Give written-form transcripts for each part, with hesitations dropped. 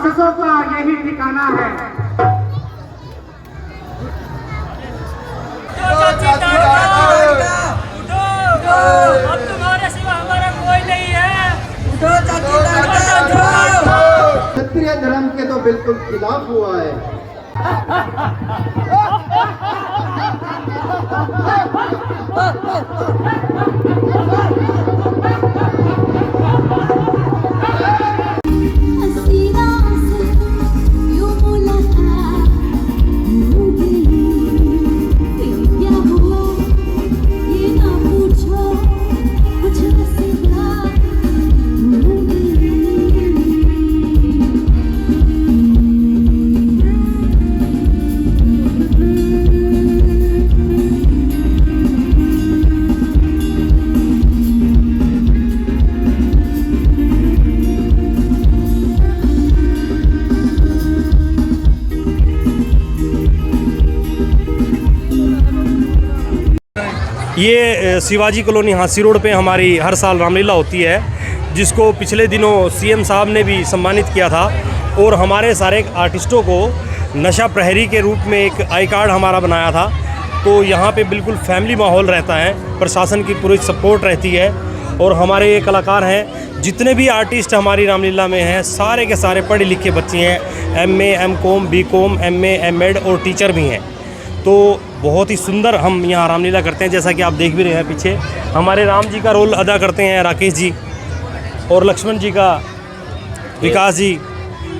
राक्षसों का यही ठिकाना है। अब तुम्हारे सिवा हमारा कोई नहीं है। क्षत्रिय धर्म के तो बिल्कुल खिलाफ हुआ है। ये शिवाजी कॉलोनी हांसी रोड पे हमारी हर साल रामलीला होती है, जिसको पिछले दिनों सीएम साहब ने भी सम्मानित किया था। और हमारे सारे आर्टिस्टों को नशा प्रहरी के रूप में एक आई कार्ड हमारा बनाया था। तो यहाँ पे बिल्कुल फैमिली माहौल रहता है, प्रशासन की पूरी सपोर्ट रहती है। और हमारे ये कलाकार हैं, जितने भी आर्टिस्ट हमारी रामलीला में हैं, सारे के सारे पढ़े लिखे बच्चे हैं, MA, MCOM, BCOM, MA, MEd और टीचर भी हैं। तो बहुत ही सुंदर हम यहाँ रामलीला करते हैं। जैसा कि आप देख भी रहे हैं पीछे, हमारे राम जी का रोल अदा करते हैं राकेश जी, और लक्ष्मण जी का विकास जी।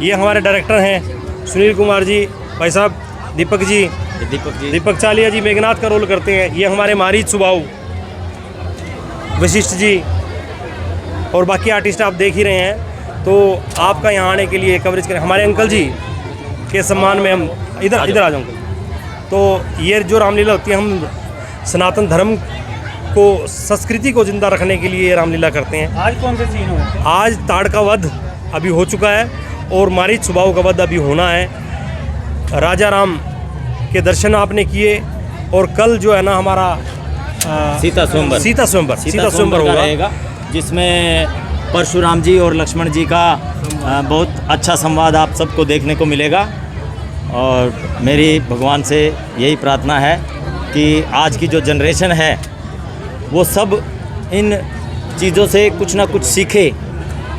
ये हमारे डायरेक्टर हैं सुनील कुमार जी, भाई साहब दीपक चालिया जी मेघनाथ का रोल करते हैं। ये हमारे मारीच सुबाऊ, वशिष्ठ जी और बाकी आर्टिस्ट आप देख ही रहे हैं। तो आपका यहाँ आने के लिए कवरेज करें, हमारे अंकल जी के सम्मान में हम इधर आ जाऊँगा। तो ये जो रामलीला होती है, हम सनातन धर्म को, संस्कृति को जिंदा रखने के लिए रामलीला करते हैं। आज कौन से सीन हो? आज ताड़ का वध अभी हो चुका है और मारीच सुबाऊ का वध अभी होना है। राजा राम के दर्शन आपने किए, और कल जो है ना हमारा सीता स्वयंवर होगा, जिसमें परशुराम जी और लक्ष्मण जी का बहुत अच्छा संवाद आप सबको देखने को मिलेगा। और मेरी भगवान से यही प्रार्थना है कि आज की जो जनरेशन है वो सब इन चीज़ों से कुछ ना कुछ सीखे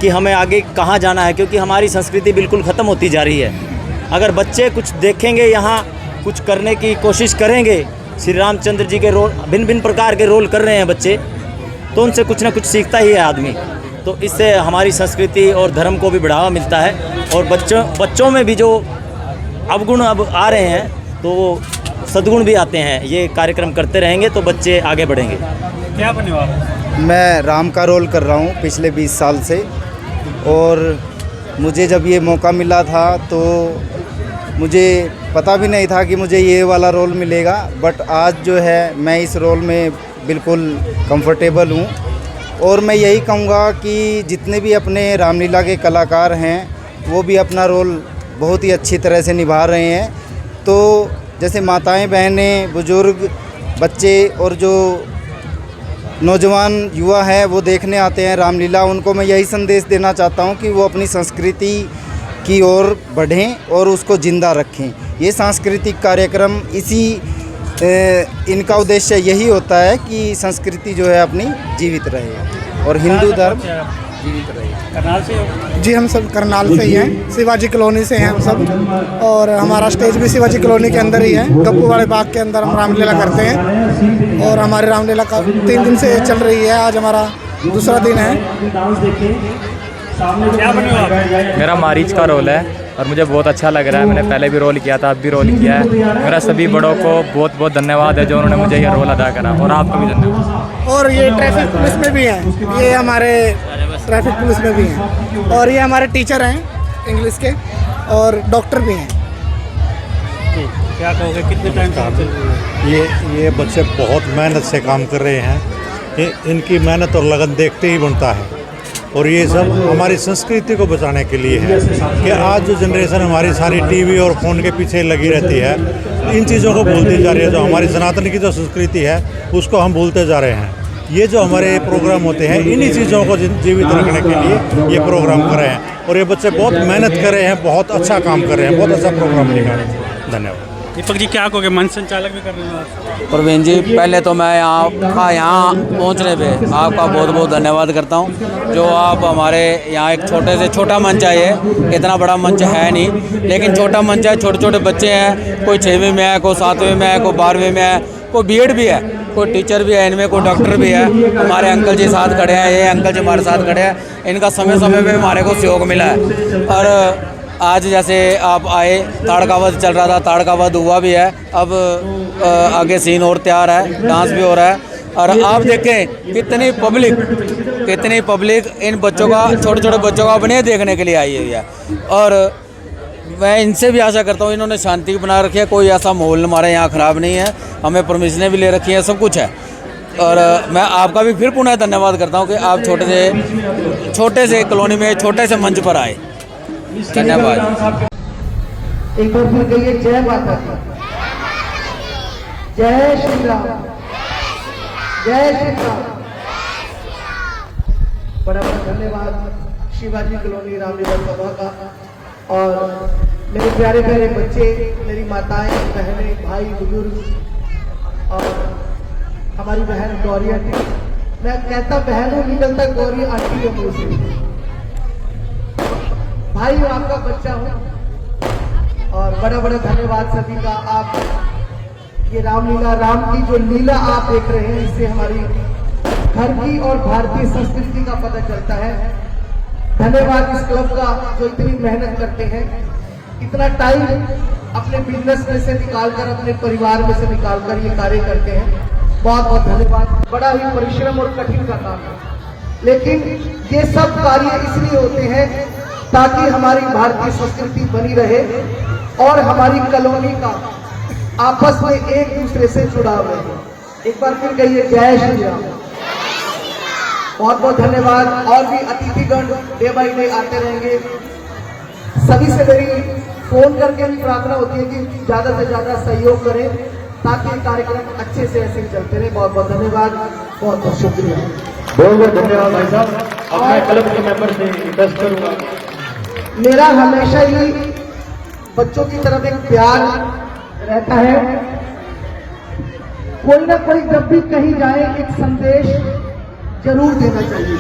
कि हमें आगे कहाँ जाना है, क्योंकि हमारी संस्कृति बिल्कुल ख़त्म होती जा रही है। अगर बच्चे कुछ देखेंगे, यहाँ कुछ करने की कोशिश करेंगे, श्री रामचंद्र जी के रोल, भिन्न भिन्न प्रकार के रोल कर रहे हैं बच्चे, तो उनसे कुछ ना कुछ सीखता ही है आदमी। तो इससे हमारी संस्कृति और धर्म को भी बढ़ावा मिलता है, और बच्चों में भी जो अवगुण अब आ रहे हैं तो वो सद्गुण भी आते हैं। ये कार्यक्रम करते रहेंगे तो बच्चे आगे बढ़ेंगे। क्या बने आप? मैं राम का रोल कर रहा हूँ पिछले 20 साल से, और मुझे जब ये मौका मिला था तो मुझे पता भी नहीं था कि मुझे ये वाला रोल मिलेगा। बट आज जो है मैं इस रोल में बिल्कुल कंफर्टेबल हूँ, और मैं यही कहूँगा कि जितने भी अपने रामलीला के कलाकार हैं वो भी अपना रोल बहुत ही अच्छी तरह से निभा रहे हैं। तो जैसे माताएं, बहनें, बुजुर्ग, बच्चे और जो नौजवान युवा हैं वो देखने आते हैं रामलीला, उनको मैं यही संदेश देना चाहता हूं कि वो अपनी संस्कृति की ओर बढ़ें और उसको ज़िंदा रखें। ये सांस्कृतिक कार्यक्रम इनका उद्देश्य यही होता है कि संस्कृति जो है अपनी जीवित रहे और हिंदू धर्म जीवित रहे। करनाल से हो? जी, हम सब करनाल से ही हैं, शिवाजी कॉलोनी से हैं हम सब, और हमारा स्टेज भी शिवाजी कॉलोनी के अंदर ही है। गप्पू वाले बाग के अंदर हम रामलीला करते हैं, और हमारी रामलीला का 3 दिन से चल रही है। आज हमारा दूसरा दिन है। क्या बने हो आप? मेरा मारीच का रोल है और मुझे बहुत अच्छा लग रहा है। मैंने पहले भी रोल किया था, अब भी रोल किया है। मेरा सभी बड़ों को बहुत बहुत धन्यवाद है जो उन्होंने मुझे ये रोल अदा करा, और आपको भी धन्यवाद। और ये ट्रैफिक पुलिस में भी हैं, ये हमारे ट्रैफिक पुलिस में भी हैं, और ये हमारे टीचर हैं इंग्लिश के, और डॉक्टर भी हैं। क्या कहोगे, कितने टाइम से चल रही है? ये बच्चे बहुत मेहनत से काम कर रहे हैं। इनकी मेहनत और लगन देखते ही बनता है, और ये सब हमारी संस्कृति को बचाने के लिए है कि आज जो जनरेशन हमारी सारी टीवी और फ़ोन के पीछे लगी रहती है, इन चीज़ों को भूलती जा रही है। जो हमारी सनातन की जो संस्कृति है उसको हम भूलते जा रहे हैं। ये जो हमारे प्रोग्राम होते हैं इन्हीं चीज़ों को जीवित रखने के लिए ये प्रोग्राम कर रहे हैं और ये बच्चे बहुत मेहनत कर रहे हैं, बहुत अच्छा काम कर रहे हैं, बहुत अच्छा प्रोग्राम निकाल रहे हैं। धन्यवाद। दीपक जी क्या कहोगे, मंच संचालक भी कर रहे हैं? प्रवीण जी, पहले तो मैं यहाँ पहुँचने पे आपका बहुत बहुत धन्यवाद करता हूँ। जो आप हमारे यहाँ एक छोटे से छोटा मंच है, ये इतना बड़ा मंच है नहीं, लेकिन छोटा मंच है, छोटे छोटे बच्चे हैं, कोई 6वीं में है, कोई 7वीं में है, कोई 12वीं में है, कोई बीएड भी है, कोई टीचर भी है, इनमें कोई डॉक्टर भी है। हमारे अंकल जी साथ खड़े हैं, ये अंकल जी हमारे साथ खड़े हैं, इनका समय समय पे हमारे को सहयोग मिला है। और आज जैसे आप आए, ताड़कावध चल रहा था, ताड़कावध हुआ भी है, अब आगे सीन और तैयार है, डांस भी हो रहा है। और आप देखें कितनी पब्लिक इन बच्चों का, छोटे छोटे बच्चों का अपने देखने के लिए आई हुई है। और मैं इनसे भी आशा करता हूँ, इन्होंने शांति बना रखी है, कोई ऐसा माहौल हमारे यहाँ ख़राब नहीं है, हमें परमिशनें भी ले रखी हैं, सब कुछ है। और मैं आपका भी फिर पुनः धन्यवाद करता हूँ कि आप छोटे से कॉलोनी में, छोटे से मंच पर आए। धन्यवाद। एक बार फिर कहिए जय माता दी, जय श्री राम, जय श्री राम। बड़ा बड़ा धन्यवाद शिवाजी कॉलोनी रामलीला सभा का। और मेरे प्यारे प्यारे बच्चे, मेरी माताएं, बहनें, भाई, बुजुर्ग और हमारी बहन गौरी आंटी, मैं कहता बहन हूँ, निकलता गौरी आंटी के मुंह से। भाई हूँ, आपका बच्चा हूँ। और बड़ा बड़ा धन्यवाद सभी का। आप ये रामलीला, राम की जो लीला आप देख रहे हैं, इससे हमारी घर की और भारतीय संस्कृति का पता चलता है। धन्यवाद इस क्लब का जो इतनी मेहनत करते हैं, इतना टाइम अपने बिजनेस में से निकालकर, अपने परिवार में से निकालकर ये कार्य करते हैं। बहुत बहुत धन्यवाद। बड़ा ही परिश्रम और कठिन का काम है, लेकिन ये सब कार्य इसलिए होते हैं ताकि हमारी भारतीय संस्कृति बनी रहे और हमारी कॉलोनी का आपस में एक दूसरे से जुड़ाव रहे। एक बार फिर कहिए जय श्री राम। बहुत बहुत धन्यवाद। और भी अतिथिगण डे बाई डे आते रहेंगे। सभी से मेरी फोन करके भी प्रार्थना होती है कि ज्यादा से ज्यादा सहयोग करें ताकि कार्यक्रम अच्छे से ऐसे चलते रहे। बहुत बहुत धन्यवाद, बहुत बहुत शुक्रिया। बहुत बहुत धन्यवाद भाई साहब। अब मैं क्लब के मेंबर से रिक्वेस्ट करूंगा, मेरा हमेशा ही बच्चों की तरफ एक प्यार रहता है। कोई ना कोई जब भी कहीं जाए एक संदेश जरूर देना चाहिए।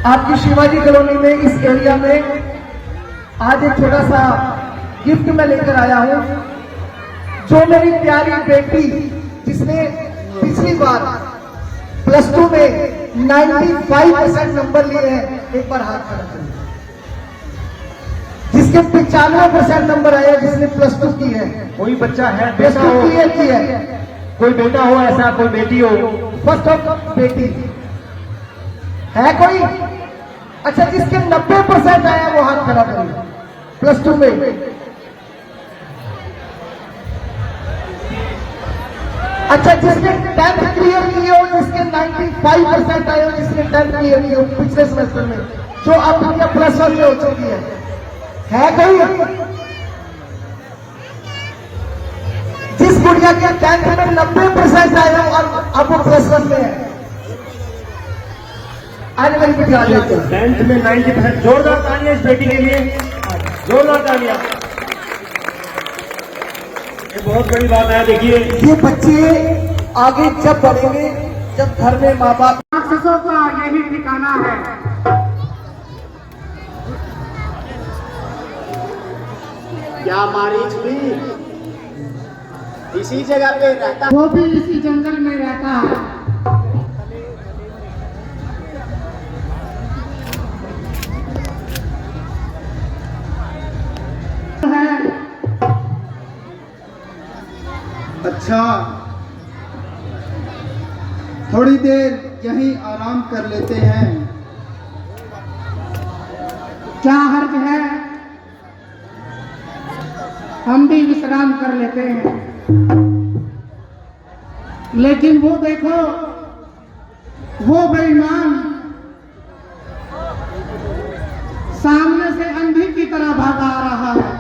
आपकी शिवाजी कॉलोनी में, इस एरिया में आज एक छोटा सा गिफ्ट मैं लेकर आया हूं। जो मेरी प्यारी बेटी जिसने पिछली बार +2 में 95% नंबर लिए हैं, एक बार हाथ खड़ा करिए। जिसके 95% नंबर आया, जिसने +2 की है, कोई बच्चा है, +2 क्लियर की है, कोई बेटा हो ऐसा, कोई बेटी हो, फर्स्ट ऑफ बेटी है कोई? अच्छा, जिसके 90% आया वो हाथ खड़ा करिए +2 में। अच्छा, जिसने 10th क्लियर की हो, जिसके 95% आए हो, जिसने 10th क्लियर की हो पिछले सेमेस्टर में, जो अब +1 में हो चुकी है कोई? जिस गुड़िया के 10th में 90% आए हो और अब वो +1 में है, आज मेरी बेटी आ जाती है 10th में 90%। जोरदार तालियां इस बेटी के लिए, जोरदार तालियां। ये बहुत बड़ी बात है। देखिए, ये बच्चे आगे जब बढ़ेंगे, जब घर में माँ बाप, राक्षसों का यही ठिकाना है। क्या मारीच भी इसी जगह पे रहता, वो भी इसी जंगल में रहता है। अच्छा, थोड़ी देर यहीं आराम कर लेते हैं। क्या हर्ज है, हम भी विश्राम कर लेते हैं। लेकिन वो देखो, वो बेईमान सामने से अंधी की तरह भागा आ रहा है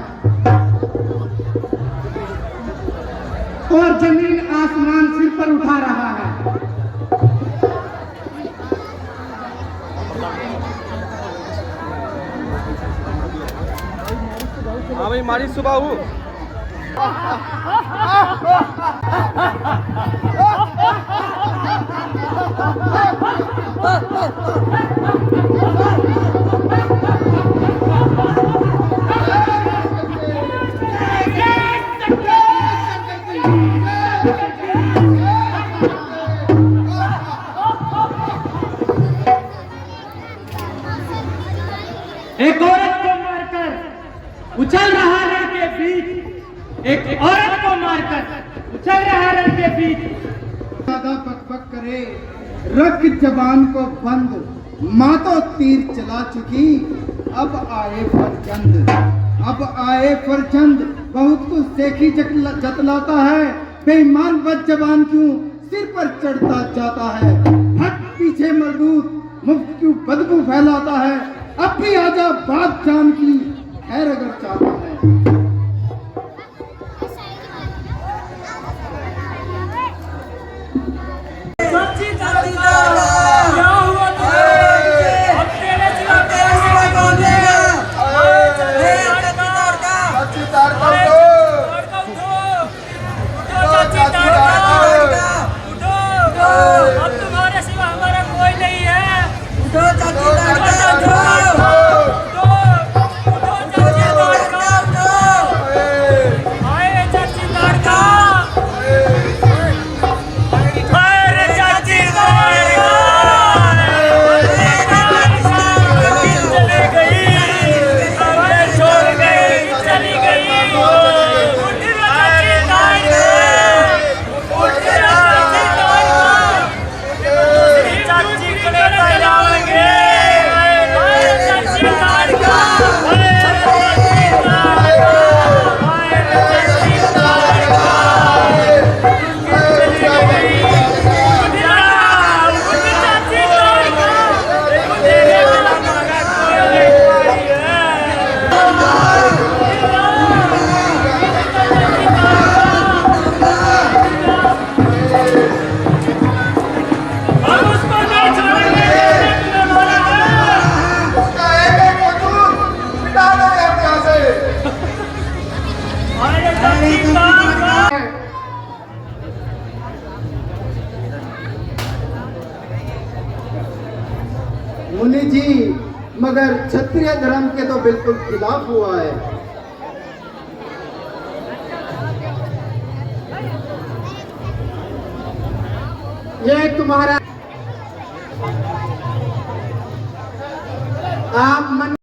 और जमीन आसमान सिर पर उठा रहा है। हाँ भाई मारी सुबह हूँ। एक औरत को मारकर उछल रहा रण के बीच, एक औरत को मारकर उछल रहा रण के बीच। ज्यादा बकबक करे रख जबान को बंद, माँ तो तीर चला चुकी, अब आए फरजंद, अब आए फरजंद। बहुत कुछ देखी जतलाता है, बेईमान बद जबान क्यों सिर पर चढ़ता जाता है। हट पीछे मरदूत मुफ्त क्यों बदबू फैलाता है, अब भी आजा बात जान की खैर अगर चाहता है। मुनि जी मगर क्षत्रिय धर्म के तो बिल्कुल खिलाफ हुआ है। ये तुम्हारा आप मन